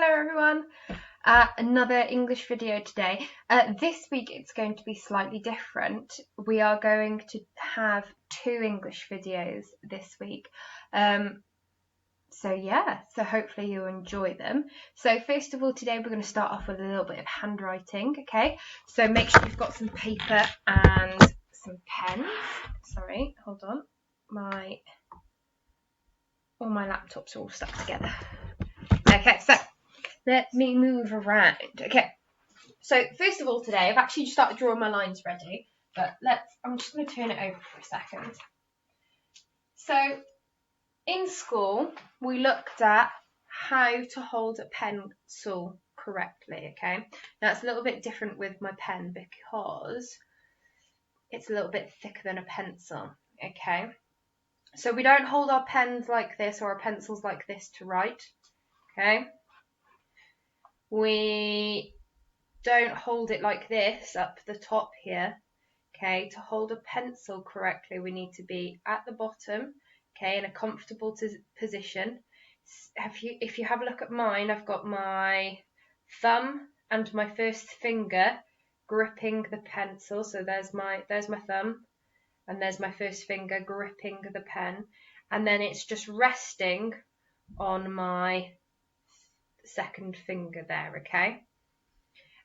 Hello everyone, another English video today. This week it's going to be slightly different. We are going to have 2 English videos this week. So hopefully you'll enjoy them. So first of all, today we're going to start off with a little bit of handwriting, okay? So make sure you've got some paper and some pens. Sorry, hold on. All my laptops are all stuck together. Okay, so let me move around. Okay, so first of all today, I've actually just started drawing my lines ready, but I'm just going to turn it over for a second. So in school, we looked at how to hold a pencil correctly, okay? Now it's a little bit different with my pen because it's a little bit thicker than a pencil, okay? So we don't hold our pens like this or our pencils like this to write, okay? We don't hold it like this up the top here, okay? To hold a pencil correctly, we need to be at the bottom, okay, in a comfortable position. If you have a look at mine, I've got my thumb and my first finger gripping the pencil. So there's my thumb and there's my first finger gripping the pen, and then it's just resting on my second finger there, okay?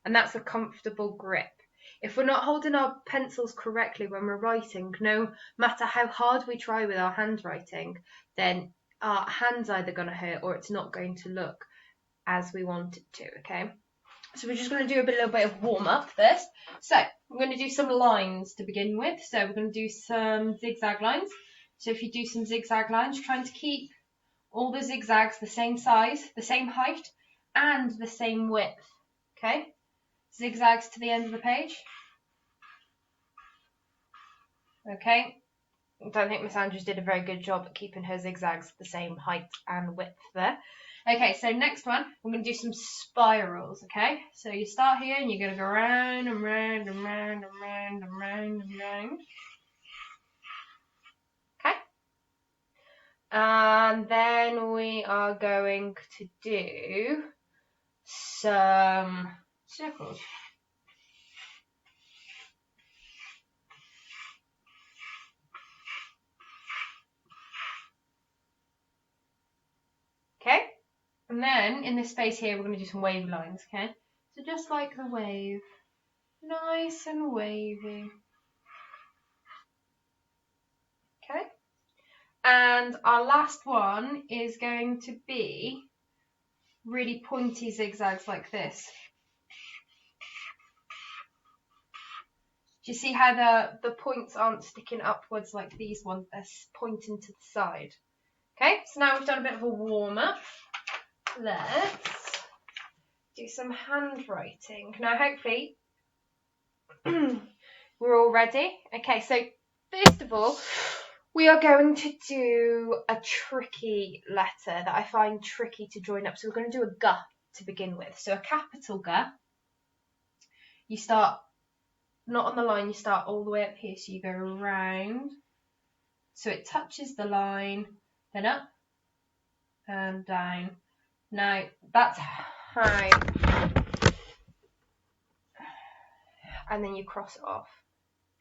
And that's a comfortable grip. If we're not holding our pencils correctly when we're writing, no matter how hard we try with our handwriting, then our hand's either going to hurt or it's not going to look as we want it to, okay? So we're just going to do a little bit of warm up first. So we're going to do some lines to begin with. So we're going to do some zigzag lines. So if you do some zigzag lines, trying to keep all the zigzags the same size, the same height, and the same width, okay? Zigzags to the end of the page. Okay, I don't think Miss Andrews did a very good job at keeping her zigzags the same height and width there. Okay, so next one, we're going to do some spirals, okay? So you start here and you're going to go round and round and round and round and round and round. Okay? And then we are going to do some circles. Okay? And then in this space here, we're going to do some wavy lines, okay? So just like the wave, nice and wavy. Okay? And our last one is going to be really pointy zigzags like this. Do you see how the points aren't sticking upwards like these ones? They're pointing to the side. Okay, so now we've done a bit of a warm-up. Let's do some handwriting. Now, hopefully, we're all ready. Okay, so first of all, we are going to do a tricky letter that I find tricky to join up. So we're going to do a G to begin with. So a capital G, you start not on the line, you start all the way up here. So you go around, so it touches the line, then up and down. Now that's how, and then you cross it off,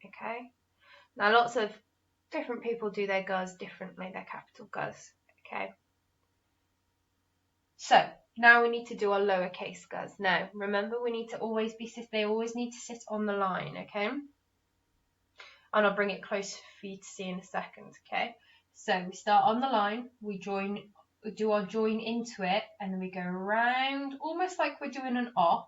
okay? Now lots of different people do their Gs differently, their capital Gs, okay? So now we need to do our lowercase Gs. Now remember, we need to always they always need to sit on the line, okay? And I'll bring it close for you to see in a second, okay? So we start on the line, we do our join into it, and then we go around almost like we're doing an O.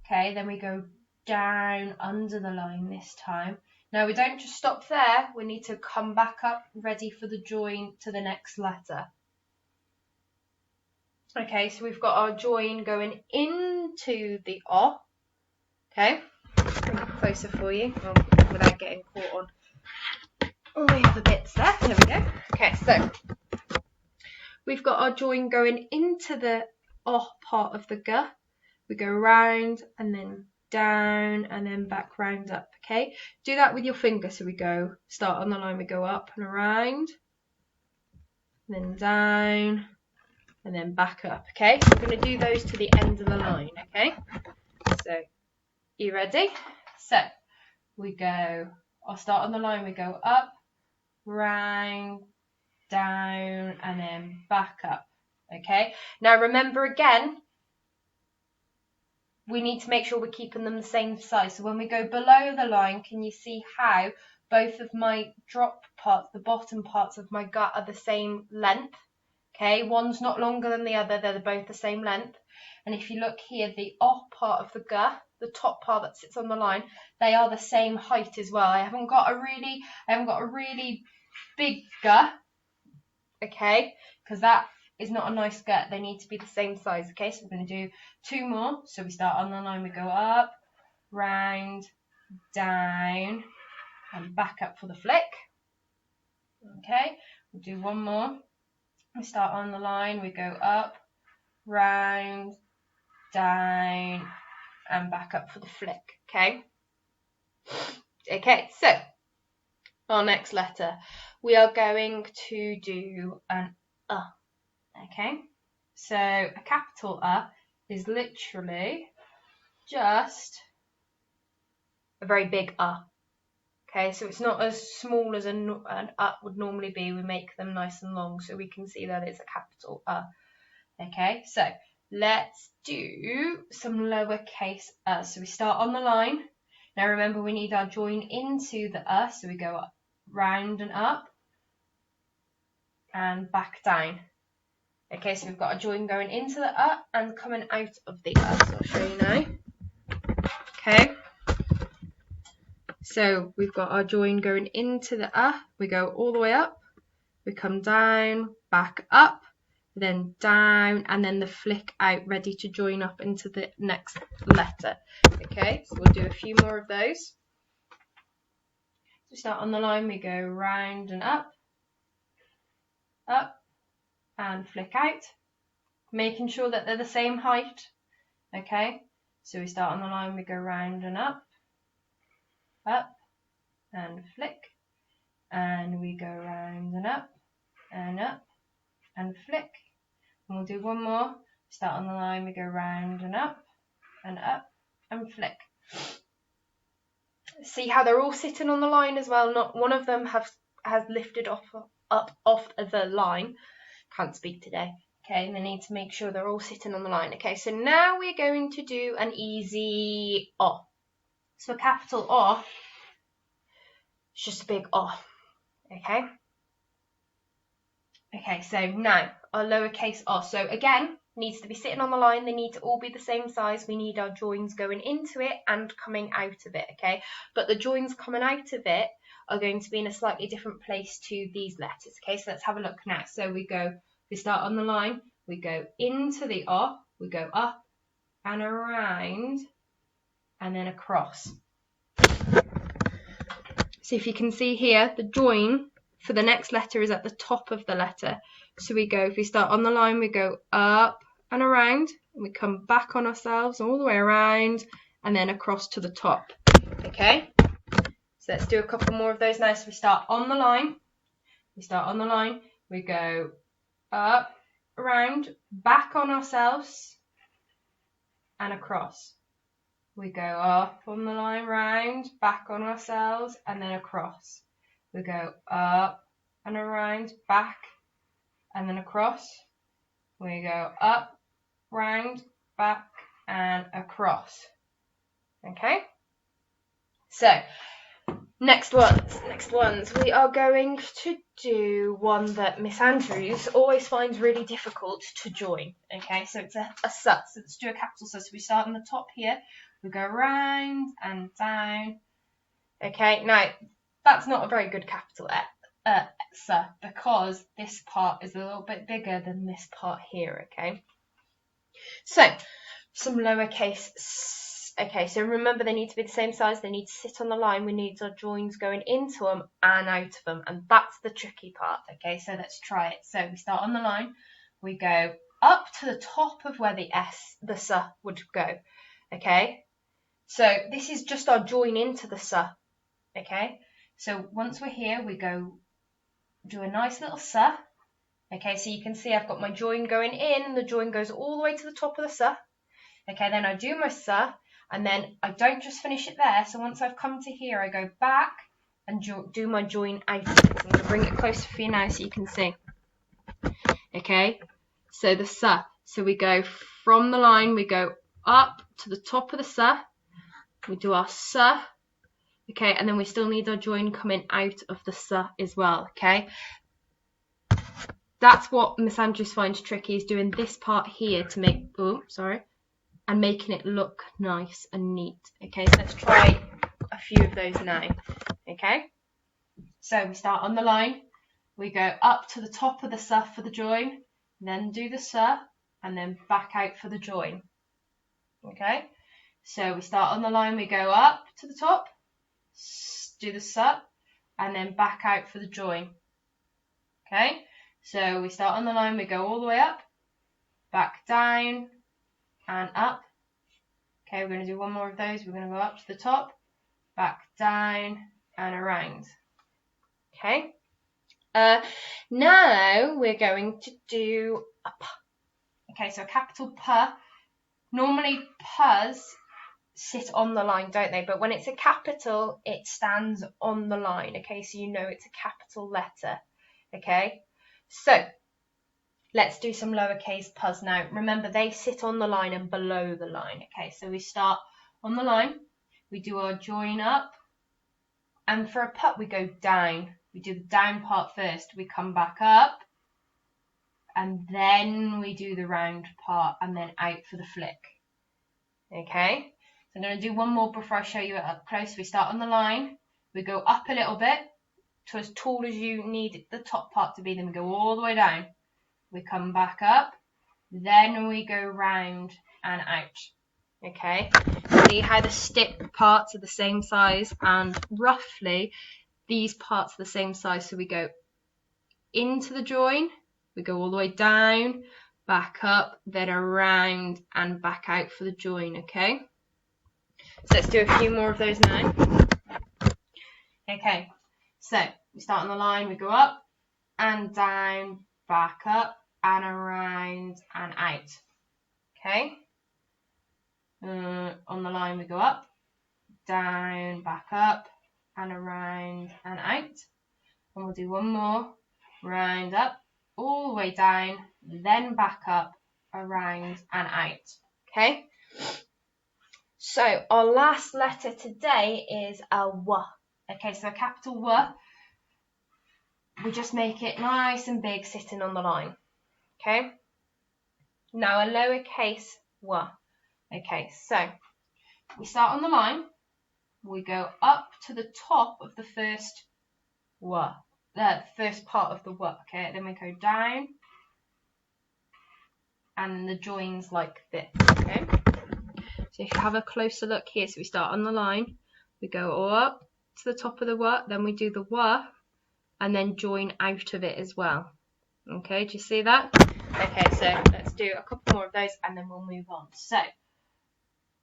Okay, then we go down under the line this time. Now we don't just stop there, we need to come back up ready for the join to the next letter. Okay, so we've got our join going into the O. Okay, bring it closer for you without getting caught on all the other bits there. There we go. Okay, so we've got our join going into the O part of the G. We go round and then down and then back round up, okay? Do that with your finger. So we start on the line, we go up and around, then down and then back up, okay? So we're going to do those to the end of the line, okay? So, you ready? So, I'll start on the line, we go up, round, down, and then back up, okay? Now remember again, we need to make sure we're keeping them the same size. So when we go below the line, can you see how both of my drop parts, the bottom parts of my gut, are the same length? Okay, one's not longer than the other, they're both the same length. And if you look here, the off part of the gut, the top part that sits on the line, they are the same height as well. I haven't got a really big gut, okay, because that is not a nice gut. They need to be the same size, okay? So we're going to do 2 more. So we start on the line, we go up, round, down, and back up for the flick. Okay, we'll do 1 more. We start on the line, we go up, round, down, and back up for the flick, okay? Okay, so our next letter, we are going to do an okay? So a capital is literally just a very big okay? So it's not as small as an would normally be. We make them nice and long so we can see that it's a capital okay? So let's do some lowercase So we start on the line. Now remember, we need our join into the so we go up, round and up, and back down. Okay, so we've got a join going into the and coming out of the so I'll show you now. Okay, so we've got our join going into the we go all the way up, we come down, back up, then down, and then the flick out, ready to join up into the next letter. Okay, so we'll do a few more of those. So start on the line, we go round and up, and flick out, making sure that they're the same height. Okay, so we start on the line, we go round and up, and flick, and we go round and up, and flick, and we'll do 1 more. Start on the line, we go round and up, and flick. See how they're all sitting on the line as well? Not one of them has lifted up off the line. Can't speak today. Okay, and they need to make sure they're all sitting on the line. Okay, so now we're going to do an easy O. So a capital O, it's just a big O. Okay. Okay, so now our lowercase O. So again, needs to be sitting on the line. They need to all be the same size. We need our joins going into it and coming out of it. Okay, but the joins coming out of it are going to be in a slightly different place to these letters. Okay, so let's have a look now. So we start on the line, we go into the O, we go up and around and then across. So if you can see here, the join for the next letter is at the top of the letter. So if we start on the line, we go up and around, and we come back on ourselves all the way around and then across to the top. Okay, so let's do a couple more of those now. So we start on the line, we go up, around, back on ourselves and across. We go up on the line, round, back on ourselves and then across. We go up and around, back and then across. We go up, round, back and across. Okay, so next ones, we are going to do one that Miss Andrews always finds really difficult to join. Okay, so it's a S. So let's do a capital S. So we start on the top here, we go round and down. Okay, now that's not a very good capital S because this part is a little bit bigger than this part here. Okay, so some lowercase s. Okay, so remember they need to be the same size, they need to sit on the line, we need our joins going into them and out of them, and that's the tricky part. Okay, so let's try it. So we start on the line, we go up to the top of where the S would go. Okay, so this is just our join into the S. Okay, so once we're here, we go do a nice little S, Okay, so you can see I've got my join going in, and the join goes all the way to the top of the S. Okay, then I do my S, and then I don't just finish it there. So once I've come to here, I go back and do my join out. I'm going to bring it closer for you now so you can see. Okay, so the S. So we go from the line, we go up to the top of the S. We do our S. Okay, and then we still need our join coming out of the S as well. Okay. That's what Miss Andrews finds tricky, is doing this part here to make, and making it look nice and neat. Okay, so let's try a few of those now. Okay, so we start on the line, we go up to the top of the S for the join, then do the S, and then back out for the join. Okay, so we start on the line, we go up to the top, do the S, and then back out for the join. Okay. So we start on the line, we go all the way up, back down, and up. Okay, we're going to do one more of those. We're going to go up to the top, back down, and around. Okay. Now we're going to do a P. Okay, so a capital P. Normally P's sit on the line, don't they? But when it's a capital, it stands on the line. Okay, so you know it's a capital letter. Okay. So let's do some lowercase P's now. Remember, they sit on the line and below the line. Okay, so we start on the line, we do our join up, and for a P we go down. We do the down part first, we come back up, and then we do the round part, and then out for the flick. Okay, so I'm going to do one more before I show you it up close. We start on the line, we go up a little bit to as tall as you need the top part to be, then we go all the way down. We come back up, then we go round and out. Okay, see how the stick parts are the same size, and roughly these parts are the same size. So we go into the join, we go all the way down, back up, then around and back out for the join. Okay, so let's do a few more of those now. Okay, so we start on the line, we go up and down, back up and around and out. Okay, on the line we go up, down, back up and around and out. And we'll do one more, round up, all the way down, then back up, around and out. Okay, so our last letter today is a W. Okay, so a capital W, we just make it nice and big sitting on the line. Okay, now a lowercase W. Okay, so we start on the line, we go up to the top of the first W, the first part of the W. Okay, then we go down, and the joins like this. Okay, so if you have a closer look here, so we start on the line, we go up to the top of the W, then we do the W, and then join out of it as well. Okay, do you see that? Okay, so let's do a couple more of those and then we'll move on. So,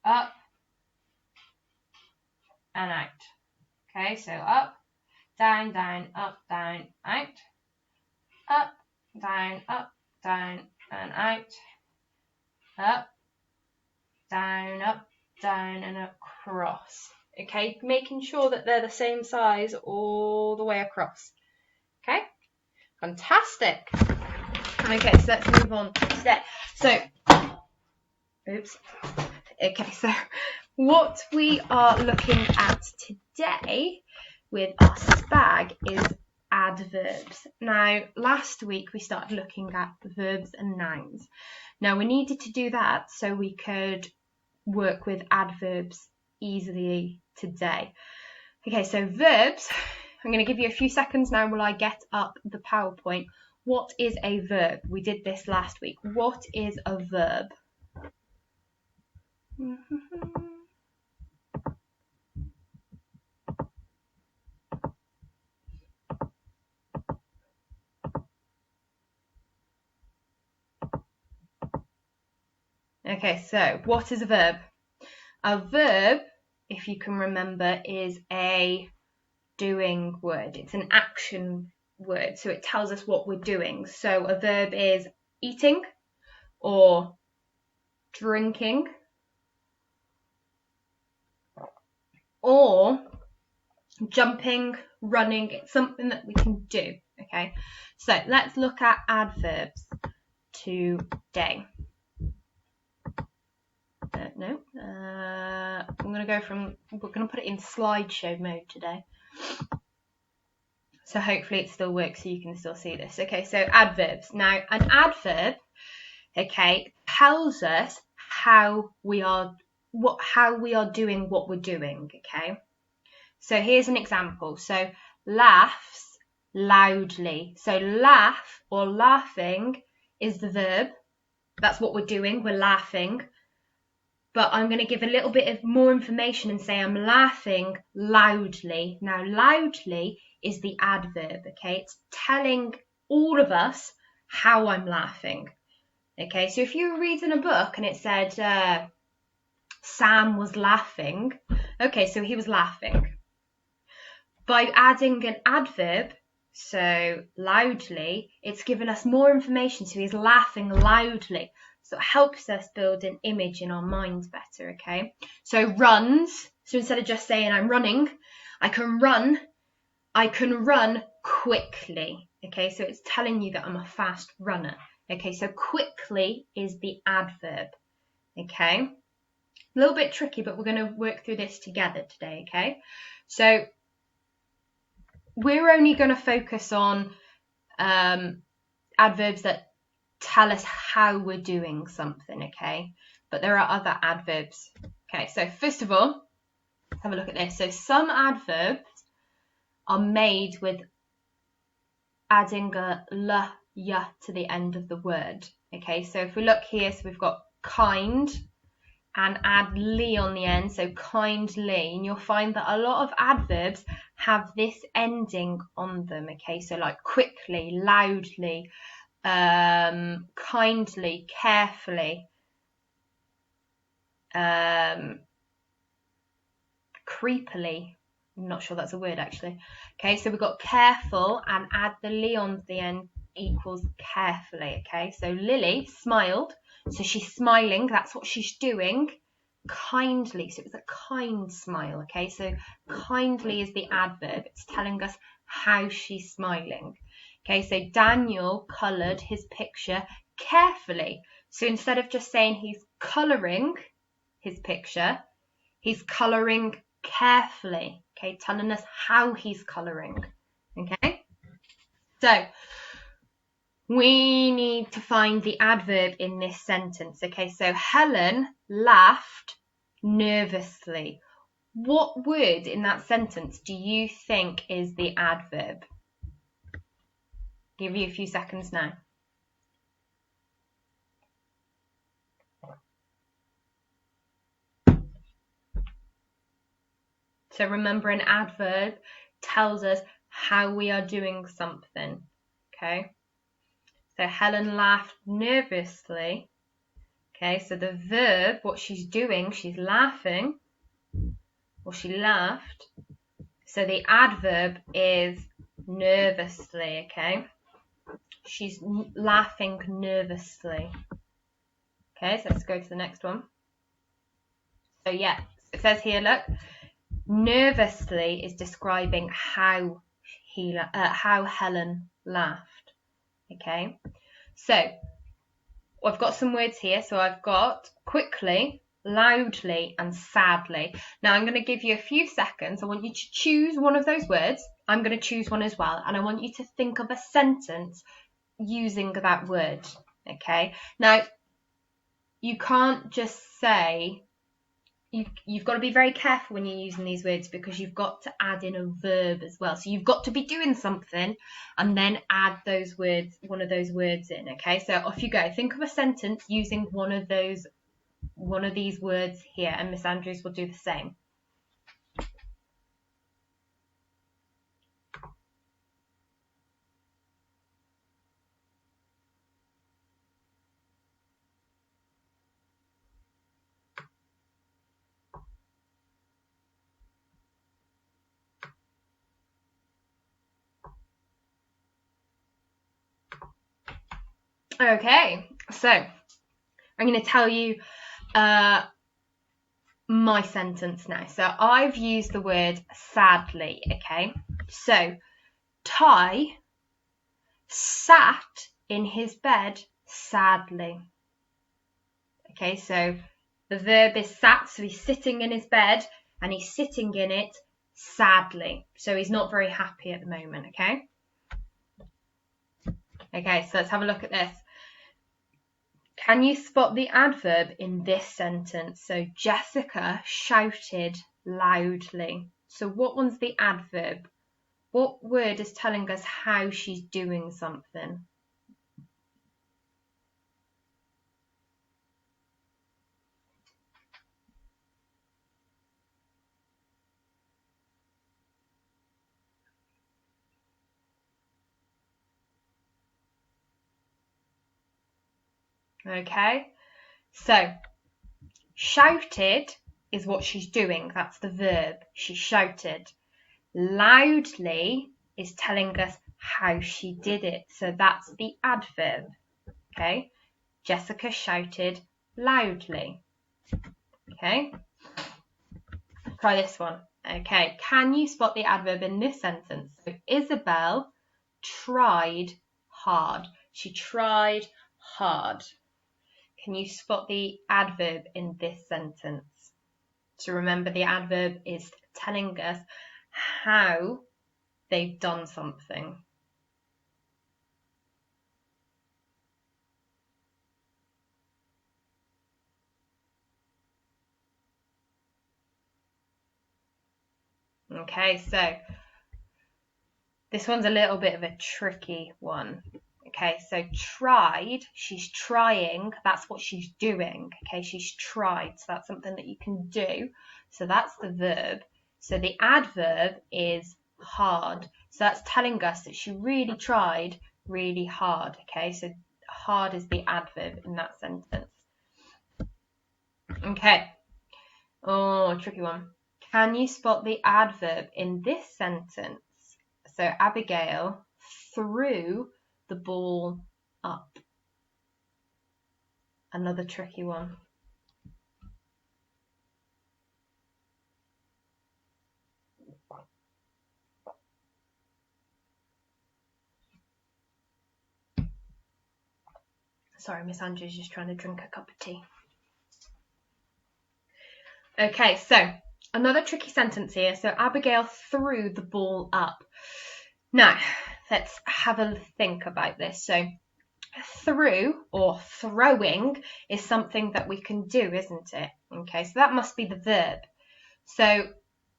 up and out. Okay, so up, down, down, up, down, out. Up, down, and out. Up, down, and across. Okay, making sure that they're the same size all the way across. Okay, fantastic. Okay, so let's move on today. So, oops. Okay, so what we are looking at today with our spag is adverbs. Now, last week we started looking at verbs and nouns. Now, we needed to do that so we could work with adverbs easily today. Okay, so verbs, I'm going to give you a few seconds now while I get up the PowerPoint. What is a verb? We did this last week. What is a verb? Okay, so what is a verb? A verb, if you can remember, is a doing word. It's an action word, so it tells us what we're doing. So a verb is eating or drinking or jumping, running. It's something that we can do. Okay, so let's look at adverbs today. We're going to put it in slideshow mode today. So hopefully it still works so you can still see this. Okay, so adverbs. Now, an adverb, okay, tells us how we are doing what we're doing, okay? So here's an example. So laughs loudly. So laugh or laughing is the verb. That's what we're doing. We're laughing. But I'm going to give a little bit of more information and say I'm laughing loudly. Now, loudly is the adverb, okay? It's telling all of us how I'm laughing, okay? So if you were reading a book and it said Sam was laughing, okay, so he was laughing. By adding an adverb, so loudly, it's given us more information, so he's laughing loudly. So it helps us build an image in our minds better, okay? So runs, so instead of just saying I'm running, I can run quickly, okay? So it's telling you that I'm a fast runner, okay? So quickly is the adverb, okay? A little bit tricky, but we're going to work through this together today, okay? So we're only going to focus on adverbs that tell us how we're doing something, okay? But there are other adverbs. Okay, so first of all, let's have a look at this. So some adverbs are made with adding a l, y to the end of the word. Okay, so if we look here, so we've got kind and add ly on the end, so kindly, and you'll find that a lot of adverbs have this ending on them, okay? So like quickly, loudly, kindly, carefully, creepily. I'm not sure that's a word actually. Okay, so we've got careful and add the ly on the end equals carefully. Okay, so Lily smiled, so she's smiling, that's what she's doing. Kindly, so it's a kind smile. Okay, so kindly is the adverb, it's telling us how she's smiling. Okay, so Daniel coloured his picture carefully. So instead of just saying he's colouring his picture, he's colouring carefully. Okay, telling us how he's colouring. Okay, so we need to find the adverb in this sentence. Okay, so Helen laughed nervously. What word in that sentence do you think is the adverb? Give you a few seconds now. So remember, an adverb tells us how we are doing something. Okay, so Helen laughed nervously. Okay, so the verb, what she's doing, she's laughing, or she laughed. So the adverb is nervously, okay? She's laughing nervously. Okay, so let's go to the next one. So yeah, it says here, look, nervously is describing how Helen laughed. Okay, so I've got some words here. So I've got quickly, loudly, and sadly. Now I'm going to give you a few seconds. I want you to choose one of those words. I'm going to choose one as well, and I want you to think of a sentence using that word. Okay, now you can't just say, you've got to be very careful when you're using these words, because you've got to add in a verb as well. So you've got to be doing something and then add those words, one of those words in. Okay, so off you go. Think of a sentence using one of these words here, and Miss Andrews will do the same. Okay, so I'm going to tell you my sentence now. So I've used the word sadly, okay? So Ty sat in his bed sadly. Okay, so the verb is sat, so he's sitting in his bed and he's sitting in it sadly. So he's not very happy at the moment, okay? Okay, so let's have a look at this. Can you spot the adverb in this sentence? So Jessica shouted loudly. So what one's the adverb? What word is telling us how she's doing something? Okay, so shouted is what she's doing. That's the verb. She shouted. Loudly is telling us how she did it. So that's the adverb. Okay, Jessica shouted loudly. Okay, try this one. Okay, can you spot the adverb in this sentence? So Isabel tried hard. She tried hard. Can you spot the adverb in this sentence? So remember, the adverb is telling us how they've done something. Okay, so this one's a little bit of a tricky one. Okay, so tried, she's trying, that's what she's doing. Okay, she's tried, so that's something that you can do. So that's the verb. So the adverb is hard. So that's telling us that she really tried really hard. Okay, so hard is the adverb in that sentence. Okay. Oh, tricky one. Can you spot the adverb in this sentence? So Abigail threw the ball up. Another tricky one. Sorry, Miss Andrew's just trying to drink a cup of tea. Okay, so another tricky sentence here. So Abigail threw the ball up. Now, let's have a think about this. So threw or throwing is something that we can do, isn't it? Okay, so that must be the verb. So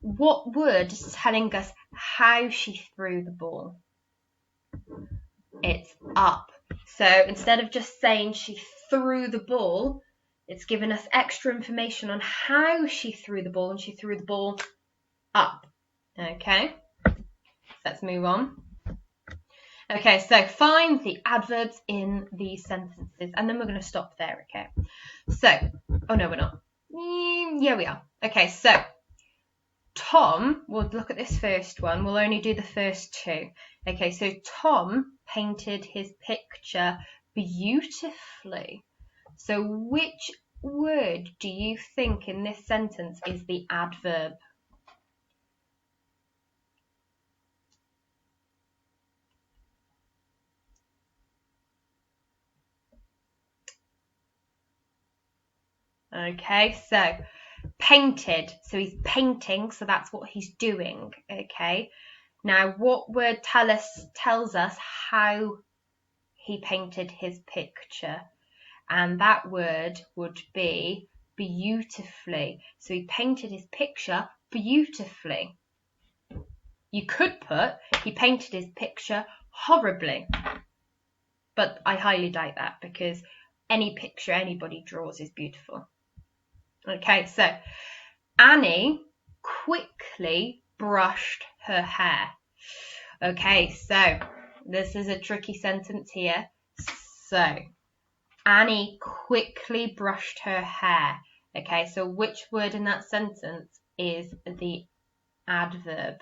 what word is telling us how she threw the ball? It's up. So instead of just saying she threw the ball, it's given us extra information on how she threw the ball, and she threw the ball up. Okay, let's move on. Okay, so find the adverbs in these sentences, and then we're going to stop there, okay? So, oh no, we're not. Yeah, we are. Okay, so Tom, we'll look at this first one. We'll only do the first two. Okay, so Tom painted his picture beautifully. So which word do you think in this sentence is the adverb? Okay, so painted, so he's painting, so that's what he's doing. Okay, now what word tells us how he painted his picture? And that word would be beautifully. So he painted his picture beautifully. You could put he painted his picture horribly, but I highly doubt that, because any picture anybody draws is beautiful. Okay, so Annie quickly brushed her hair. Okay, so this is a tricky sentence here. So Annie quickly brushed her hair. Okay, so which word in that sentence is the adverb?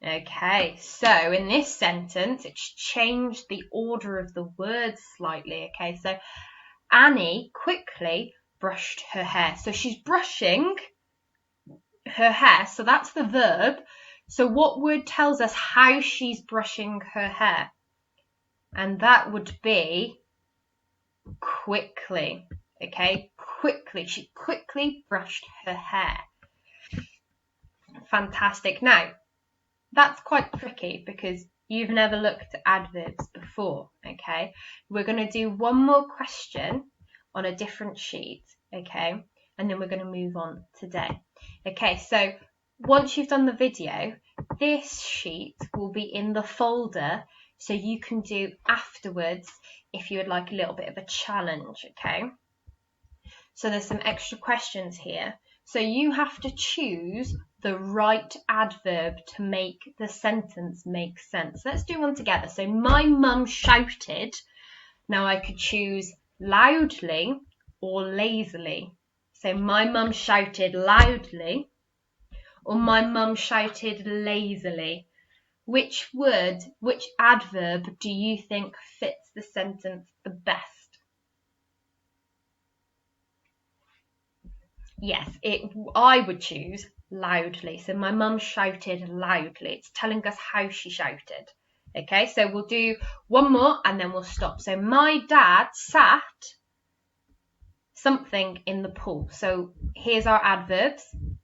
Okay, so in this sentence, it's changed the order of the words slightly. Okay, so Annie quickly brushed her hair. So she's brushing her hair, so that's the verb. So what word tells us how she's brushing her hair? And that would be quickly. Okay, quickly. She quickly brushed her hair. Fantastic. Now, that's quite tricky because you've never looked at adverbs before, okay? We're going to do one more question on a different sheet, okay? And then we're going to move on today. Okay, so once you've done the video, this sheet will be in the folder, so you can do afterwards if you would like a little bit of a challenge, okay? So there's some extra questions here. So you have to choose the right adverb to make the sentence make sense. Let's do one together. So my mum shouted. Now I could choose loudly or lazily. So my mum shouted loudly or my mum shouted lazily. Which adverb do you think fits the sentence the best? Yes, I would choose loudly. So my mum shouted loudly. It's telling us how she shouted. Okay, so we'll do one more and then we'll stop. So my dad sat something in the pool. So here's our adverbs: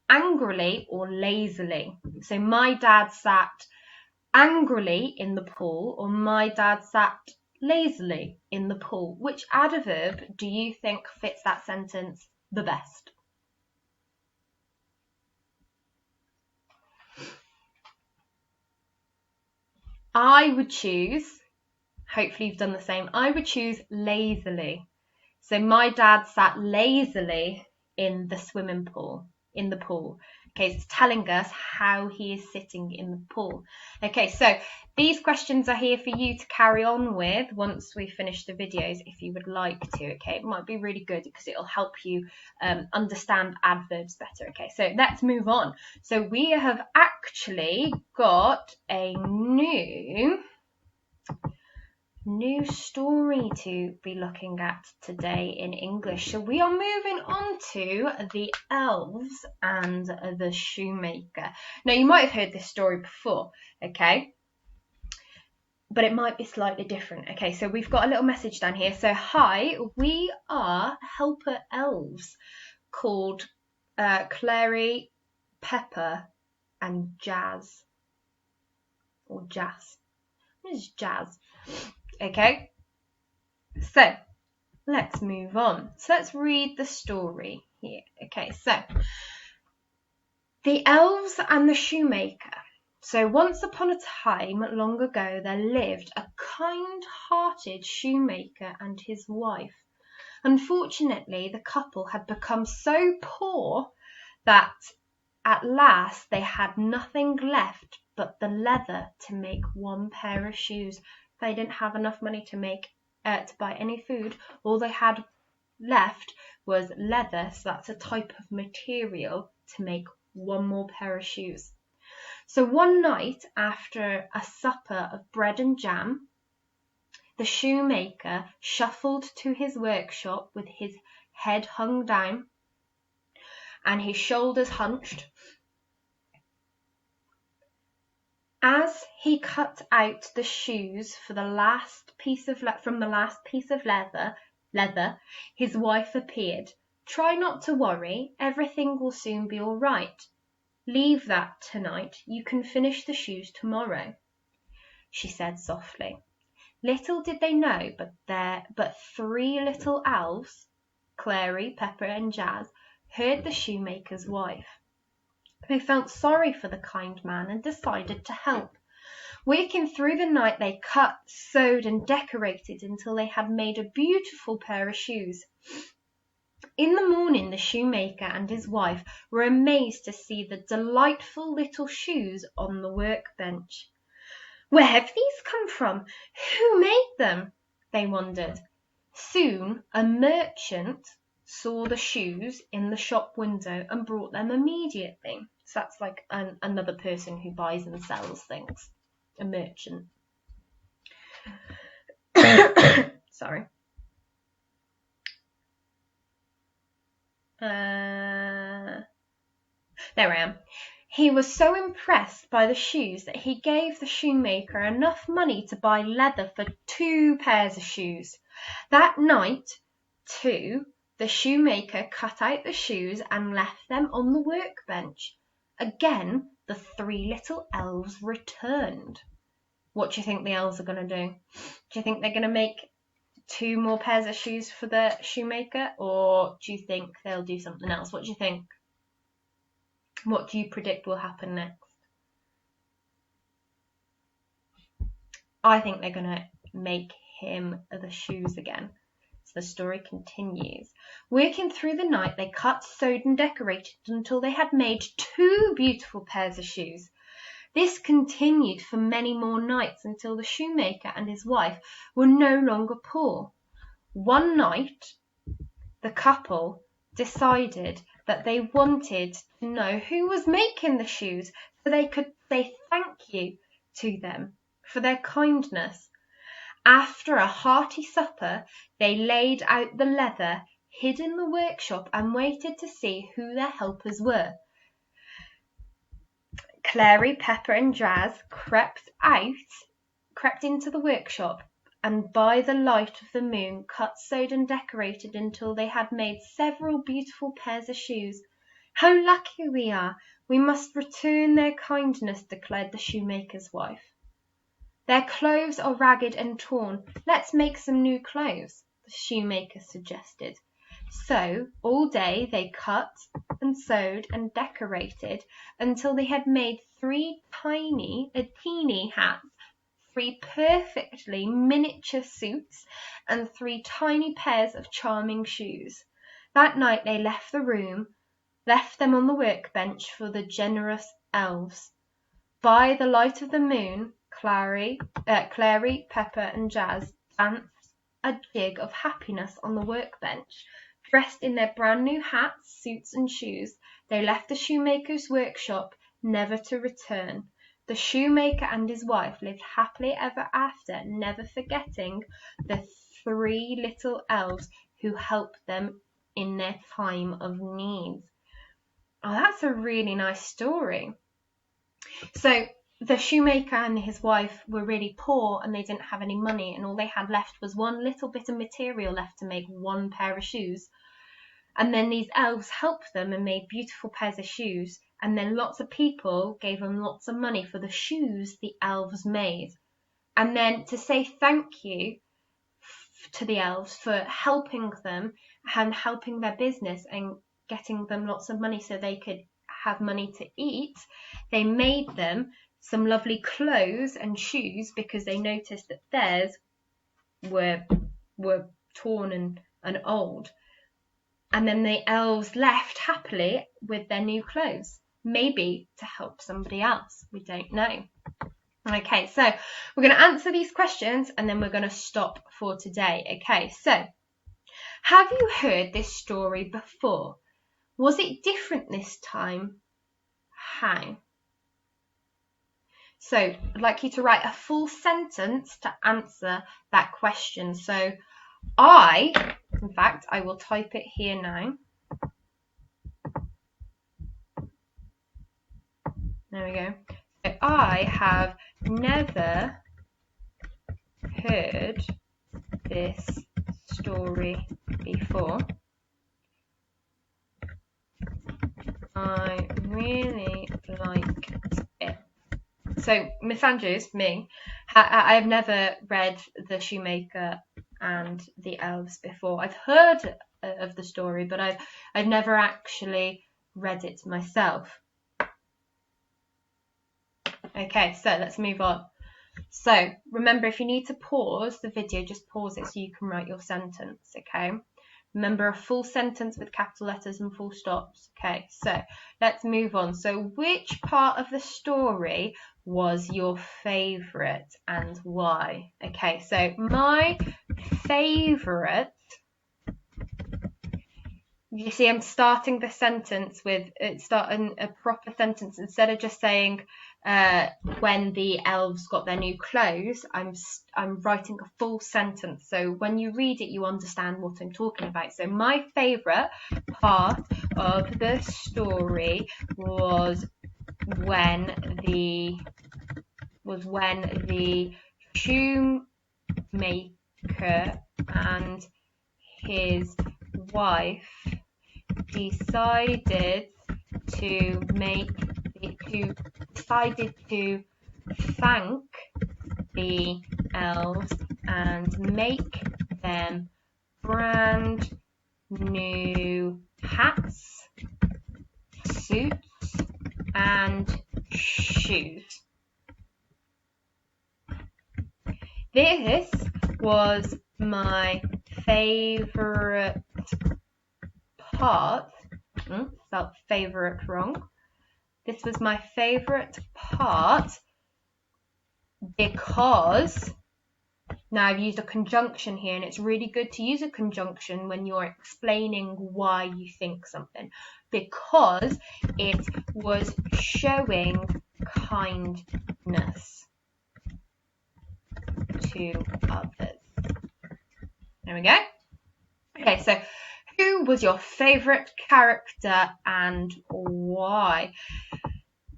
angrily or lazily. So my dad sat angrily in the pool or my dad sat lazily in the pool. Which adverb do you think fits that sentence the best? I would choose, hopefully you've done the same, I would choose lazily. So my dad sat lazily in the swimming pool, in the pool. Okay, so it's telling us how he is sitting in the pool. Okay, so these questions are here for you to carry on with once we finish the videos if you would like to. Okay, it might be really good because it'll help you understand adverbs better. Okay, so let's move on. So we have actually got a new story to be looking at today in English. So we are moving on to the elves and the shoemaker. Now you might have heard this story before, okay? But it might be slightly different. Okay, so we've got a little message down here. So hi, we are helper elves called Clary, Pepper and Jazz. Or Jazz. What is Jazz? Okay, so let's move on. So let's read the story here. Okay, so the elves and the shoemaker. So once upon a time, long ago, there lived a kind-hearted shoemaker and his wife. Unfortunately, the couple had become so poor that at last they had nothing left but the leather to make one pair of shoes. They didn't have enough money to buy any food. All they had left was leather, so that's a type of material to make one more pair of shoes. So one night after a supper of bread and jam, the shoemaker shuffled to his workshop with his head hung down and his shoulders hunched. As he cut out the shoes for the last piece of leather, his wife appeared. Try not to worry, everything will soon be all right. Leave that tonight, you can finish the shoes tomorrow, she said softly. Little did they know, but 3 little elves, Clary, Pepper and Jazz, heard the shoemaker's wife. They felt sorry for the kind man and decided to help. Working through the night, they cut, sewed and decorated until they had made a beautiful pair of shoes. In the morning, the shoemaker and his wife were amazed to see the delightful little shoes on the workbench. Where have these come from? Who made them? They wondered. Soon a merchant saw the shoes in the shop window and brought them immediately. So that's like another person who buys and sells things, a merchant. Sorry. There I am. He was so impressed by the shoes that he gave the shoemaker enough money to buy leather for 2 pairs of shoes. That night, too, the shoemaker cut out the shoes and left them on the workbench. Again, the 3 little elves returned. What do you think the elves are going to do? Do you think they're going to make 2 more pairs of shoes for the shoemaker, or do you think they'll do something else? What do you think? What do you predict will happen next? I think they're going to make him the shoes again. So the story continues. Working through the night, they cut, sewed and decorated until they had made 2 beautiful pairs of shoes. This continued for many more nights until the shoemaker and his wife were no longer poor. One night, the couple decided that they wanted to know who was making the shoes so they could say thank you to them for their kindness. After a hearty supper, they laid out the leather, hid in the workshop and waited to see who their helpers were. Clary, Pepper and Jazz crept into the workshop and by the light of the moon cut, sewed and decorated until they had made several beautiful pairs of shoes. How lucky we are! We must return their kindness, declared the shoemaker's wife. Their clothes are ragged and torn. Let's make some new clothes, the shoemaker suggested. So all day they cut and sewed and decorated until they had made 3 teeny hats, 3 perfectly miniature suits, and 3 tiny pairs of charming shoes. That night they left them on the workbench for the generous elves. By the light of the moon, Clary, Pepper and Jazz danced a jig of happiness on the workbench. Dressed in their brand new hats, suits and shoes, they left the shoemaker's workshop, never to return. The shoemaker and his wife lived happily ever after, never forgetting the 3 little elves who helped them in their time of need. Oh, that's a really nice story. So the shoemaker and his wife were really poor and they didn't have any money, and all they had left was one little bit of material left to make 1 pair of shoes. And then these elves helped them and made beautiful pairs of shoes. And then lots of people gave them lots of money for the shoes the elves made. And then to say thank you to the elves for helping them and helping their business and getting them lots of money so they could have money to eat, they made them some lovely clothes and shoes because they noticed that theirs were torn and old. And then the elves left happily with their new clothes, maybe to help somebody else. We don't know. Okay, so we're going to answer these questions and then we're going to stop for today. Okay, so have you heard this story before? Was it different this time? How? So I'd like you to write a full sentence to answer that question. So in fact, I will type it here now. There we go. So I have never heard this story before. I really liked it. So Miss Andrews, me, I've never read The Shoemaker and the Elves before. I've heard of the story, but I've never actually read it myself. Okay, so let's move on. So remember, if you need to pause the video, just pause it so you can write your sentence, okay? Remember, a full sentence with capital letters and full stops. Okay, so let's move on. So which part of the story was your favourite and why? Okay, so my favourite You see, I'm starting the sentence with starting a proper sentence instead of just saying when the elves got their new clothes. I'm writing a full sentence, so when you read it, you understand what I'm talking about. So my favourite part of the story was when the shoemaker and his wife decided to thank the elves and make them brand new hats, suits, and shoes. This was my favourite part. Spelled favourite wrong. This was my favourite part because, now I've used a conjunction here, and it's really good to use a conjunction when you're explaining why you think something, because it was showing kindness to others. There we go. Okay, so who was your favourite character and why?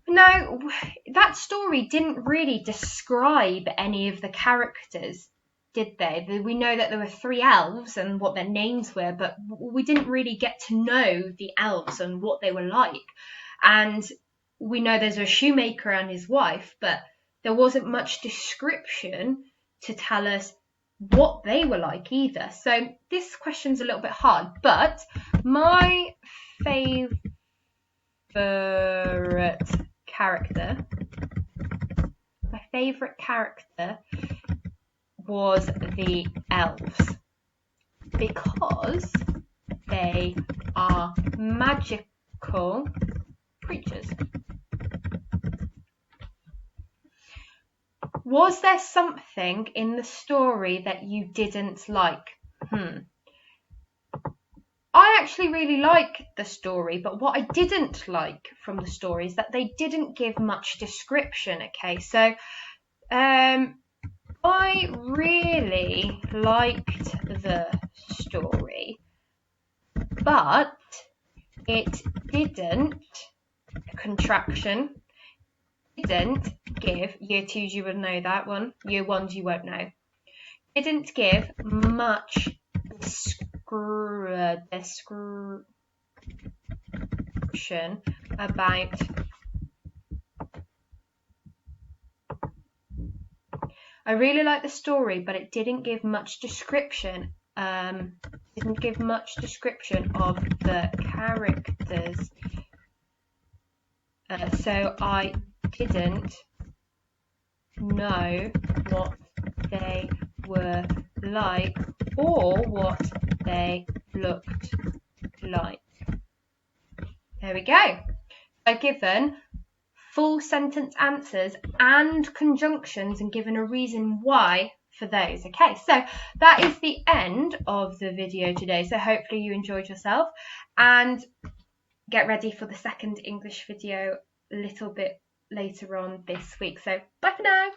Now, that story didn't really describe any of the characters, did they? We know that there were 3 elves and what their names were, but we didn't really get to know the elves and what they were like. And we know there's a shoemaker and his wife, but there wasn't much description to tell us what they were like either. So this question's a little bit hard, but my favourite character was the elves, because they are magical creatures. Was there something in the story that you didn't like? I actually really like the story, but what I didn't like from the story is that they didn't give much description, okay? So I really liked the story, but it didn't, didn't give, year 2s you would know that one, year 1s you won't know, didn't give much description about I really like the story, but it didn't give much description. Didn't give much description of the characters. So I didn't know what they were like or what they looked like. There we go. I've given full sentence answers and conjunctions and given a reason why for those. Okay, so that is the end of the video today. So hopefully you enjoyed yourself, and get ready for the second English video a little bit later on this week. So bye for now.